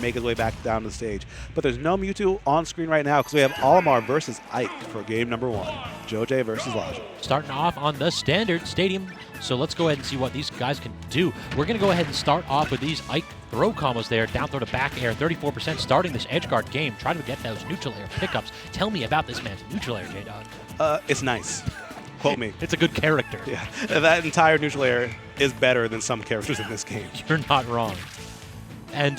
make his way back down the stage. But there's no Mewtwo on screen right now because we have Olimar versus Ike for game number 1. Joj versus Logic. Starting off on the standard stadium, so let's go ahead and see what these guys can do. We're going to go ahead and start off with these Ike throw combos there, down throw to back air, 34% starting this edge guard game. Try to get those neutral air pickups. Tell me about this man's neutral air, J-Dog. It's nice. Quote me. It's a good character. Yeah, that entire neutral air is better than some characters in this game. You're not wrong. And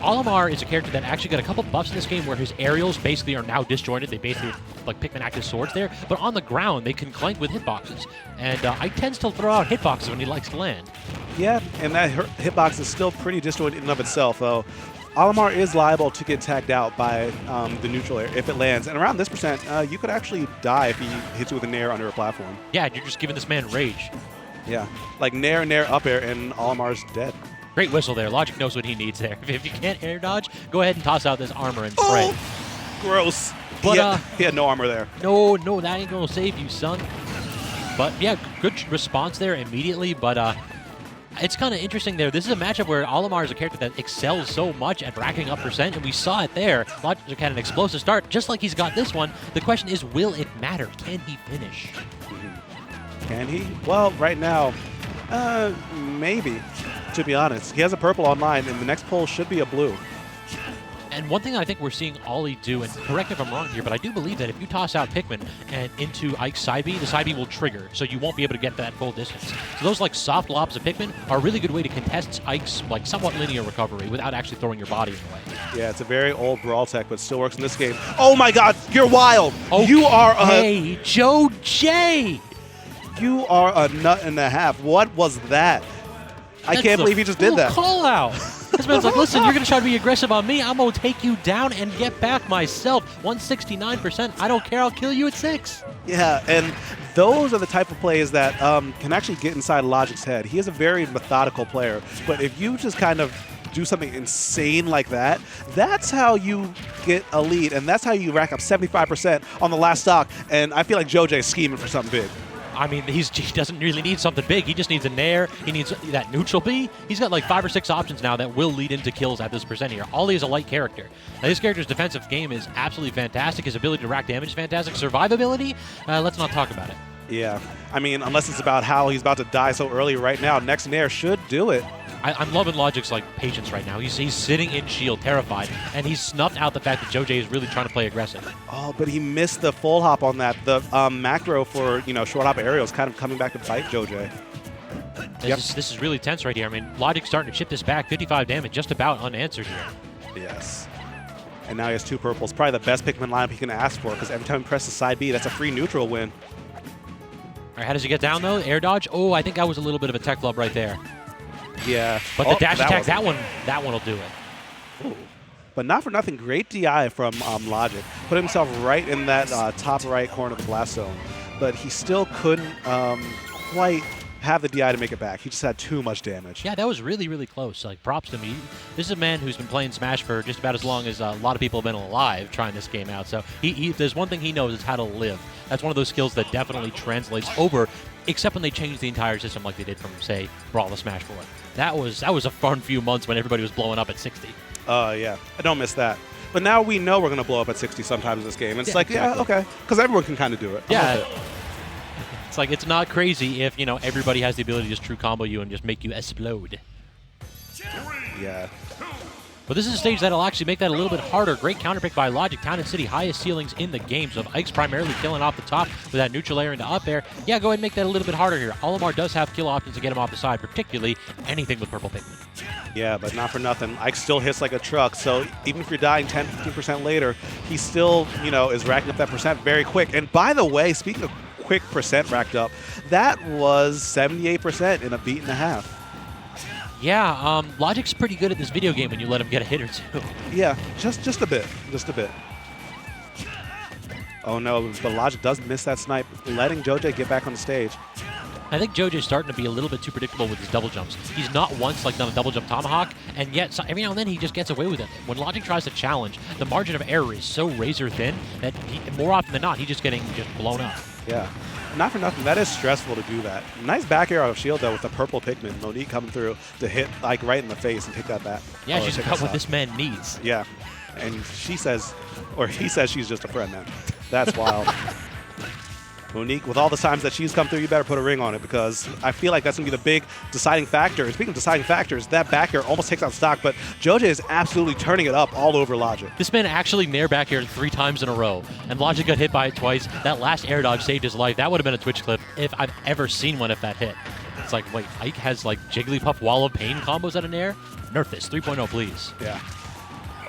Olimar is a character that actually got a couple buffs in this game where his aerials basically are now disjointed. They basically like Pikmin active swords there, but on the ground they can clank with hitboxes. And Ike tends to throw out hitboxes when he likes to land. Yeah, and that hitbox is still pretty disjointed in and of itself, though. Olimar is liable to get tagged out by the neutral air if it lands. And around this percent, you could actually die if he hits you with a nair under a platform. Yeah, you're just giving this man rage. Yeah, like nair, up air, and Olimar's dead. Great whistle there. Logic knows what he needs there. If you can't air dodge, go ahead and toss out this armor and spray. Oh, gross. But he had no armor there. No, that ain't gonna save you, son. But yeah, good response there immediately. But it's kind of interesting there. This is a matchup where Olimar is a character that excels so much at racking up percent, and we saw it there. Logic had an explosive start, just like he's got this one. The question is, will it matter? Can he finish? Can he? Well, right now, maybe. To be honest, he has a purple online, and the next pull should be a blue. And one thing I think we're seeing Ollie do, and correct me if I'm wrong here, but I do believe that if you toss out Pikmin and into Ike's side B, the side B will trigger, so you won't be able to get that full distance. So those like soft lobs of Pikmin are a really good way to contest Ike's like somewhat linear recovery without actually throwing your body in the way. Yeah, it's a very old brawl tech, but still works in this game. Oh my God, you're wild! Okay, you are Joe J. You are a nut and a half. What was that? I can't believe he just did that. Call out. This man's like, listen, you're going to try to be aggressive on me. I'm going to take you down and get back myself. 169%. I don't care. I'll kill you at 6. Yeah, and those are the type of plays that can actually get inside Logic's head. He is a very methodical player, but if you just kind of do something insane like that, that's how you get a lead, and that's how you rack up 75% on the last stock, and I feel like Joj is scheming for something big. I mean, he doesn't really need something big. He just needs a nair. He needs that neutral B. He's got like 5 or 6 options now that will lead into kills at this percent here. Ollie is a light character. Now, this character's defensive game is absolutely fantastic. His ability to rack damage is fantastic. Survivability, let's not talk about it. Yeah, I mean, unless it's about how he's about to die so early right now, next nair should do it. I'm loving Logic's like patience right now. He's sitting in shield, terrified, and he's snuffed out the fact that Joj is really trying to play aggressive. Oh, but he missed the full hop on that. The macro for short hop aerial is kind of coming back to bite Joj. This is really tense right here. I mean, Logic's starting to chip this back. 55 damage, just about unanswered here. Yes. And now he has 2 purples. Probably the best Pikmin lineup he can ask for, because every time he presses side B, that's a free neutral win. All right, how does he get down though? Air dodge. Oh, I think that was a little bit of a tech flub right there. Yeah. But the dash attack, that one will do it. Ooh. But not for nothing, great DI from Logic. Put himself right in that top right corner of the blast zone. But he still couldn't quite have the DI to make it back. He just had too much damage. Yeah, that was really, really close. Like, props to me. This is a man who's been playing Smash for just about as long as a lot of people have been alive trying this game out. So there's one thing he knows is how to live. That's one of those skills that definitely translates over, except when they changed the entire system like they did from, say, Brawl to Smash 4. That was a fun few months when everybody was blowing up at 60. Yeah, I don't miss that. But now we know we're going to blow up at 60 sometimes in this game. It's like, exactly. Yeah, okay. Because everyone can kind of do it. Yeah. It's like, it's not crazy if, everybody has the ability to just true combo you and just make you explode. Yeah. But this is a stage that'll actually make that a little bit harder. Great counter pick by Logic. Town and City, highest ceilings in the game. So if Ike's primarily killing off the top with that neutral air into up air, yeah, go ahead and make that a little bit harder here. Olimar does have kill options to get him off the side, particularly anything with purple Pikmin. Yeah, but not for nothing. Ike still hits like a truck, so even if you're dying 10, 15% later, he still, is racking up that percent very quick. And by the way, speaking of quick percent racked up, that was 78% in a beat and a half. Yeah, Logic's pretty good at this video game when you let him get a hit or 2. Yeah, just a bit. Just a bit. Oh no, but Logic does miss that snipe, letting Joj get back on the stage. I think Joj is starting to be a little bit too predictable with his double jumps. He's not once done a double jump tomahawk, and yet every now and then he just gets away with it. When Logic tries to challenge, the margin of error is so razor thin that more often than not, he's just getting blown up. Yeah. not for nothing, that is stressful to do that. Nice back air out of shield, though, with the purple Pikmin. Monique coming through to hit, like, right in the face and take that back. Yeah, she's got what this man needs. Yeah. And she says, or he says she's just a friend, man. That's wild. Monique, with all the times that she's come through, you better put a ring on it, because I feel like that's going to be the big deciding factor. And speaking of deciding factors, that back air almost takes out stock, but Joj is absolutely turning it up all over Logic. This man actually nair back aired 3 times in a row, and Logic got hit by it twice. That last air dodge saved his life. That would have been a Twitch clip if I've ever seen one if that hit. It's like, wait, Ike has like Jigglypuff Wall of Pain combos at an air? Nerf this. 3.0, please. Yeah.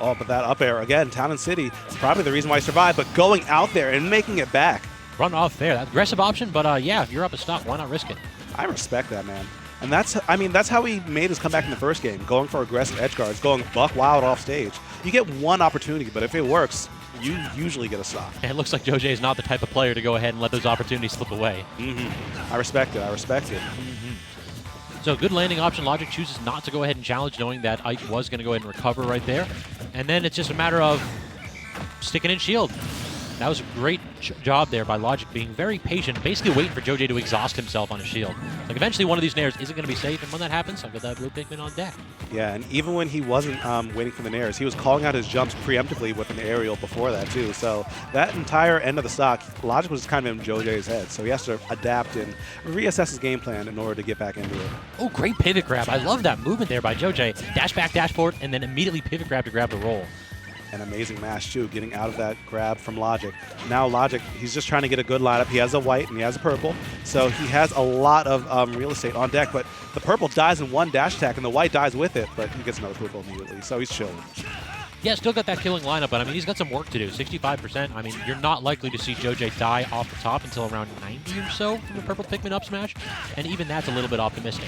Oh, but that up air, again, Town and City, is probably the reason why he survived, but going out there and making it back. Run off there. That aggressive option, but yeah, if you're up a stock, why not risk it? I respect that, man. And that's how he made his comeback in the first game, going for aggressive edge guards, going buck wild off stage. You get one opportunity, but if it works, you usually get a stock. And it looks like Joj is not the type of player to go ahead and let those opportunities slip away. I respect it. I respect it. So good landing option. Logic chooses not to go ahead and challenge, knowing that Ike was going to go ahead and recover right there. And then it's just a matter of sticking in shield. That was a great job there by Logic, being very patient, basically waiting for Joj to exhaust himself on a shield. Like, eventually one of these nairs isn't going to be safe, and when that happens, I've got that blue Pikmin on deck. Yeah, and even when he wasn't waiting for the nairs, he was calling out his jumps preemptively with an aerial before that, too. So that entire end of the stock, Logic was kind of in Joj's head, so he has to adapt and reassess his game plan in order to get back into it. Oh, great pivot grab. I love that movement there by Joj. Dash back, dash forward, and then immediately pivot grab to grab the roll. An amazing mash, too, getting out of that grab from Logic. Now Logic, he's just trying to get a good lineup. He has a white and he has a purple, so he has a lot of real estate on deck, but the purple dies in one dash attack and the white dies with it, but he gets another purple immediately, so he's chilling. Yeah, still got that killing lineup, but I mean, he's got some work to do. 65%. I mean, you're not likely to see Joj die off the top until around 90 or so from the purple Pikmin up smash, and even that's a little bit optimistic.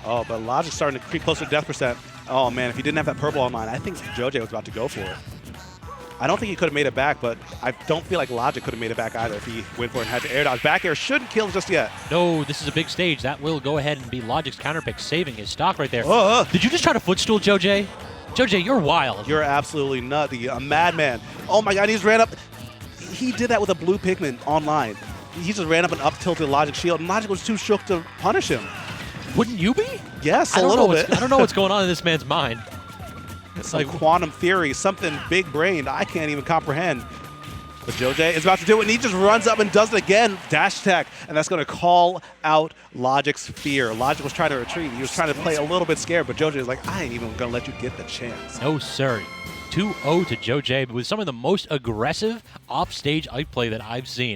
Oh, but Logic's starting to creep closer to death percent. Oh, man, if he didn't have that purple online, I think Joj was about to go for it. I don't think he could have made it back, but I don't feel like Logic could have made it back either if he went for it and had to air dodge. Back air shouldn't kill just yet. No, this is a big stage. That will go ahead and be Logic's counter pick, saving his stock right there. Oh, Did you just try to footstool, Joj? Joj, you're wild. You're absolutely nutty. A madman. Oh, my God, he just ran up. He did that with a blue Pikmin online. He just ran up and up tilted Logic shield, and Logic was too shook to punish him. Wouldn't you be? Yes, a little bit. I don't know what's going on in this man's mind. It's like quantum theory, something big-brained I can't even comprehend. But Joj is about to do it, and he just runs up and does it again. Dash attack, and that's going to call out Logic's fear. Logic was trying to retreat. He was trying to play a little bit scared, but Joj is like, I ain't even going to let you get the chance. No, sir. 2-0 to Joj with some of the most aggressive off-stage Ike play that I've seen.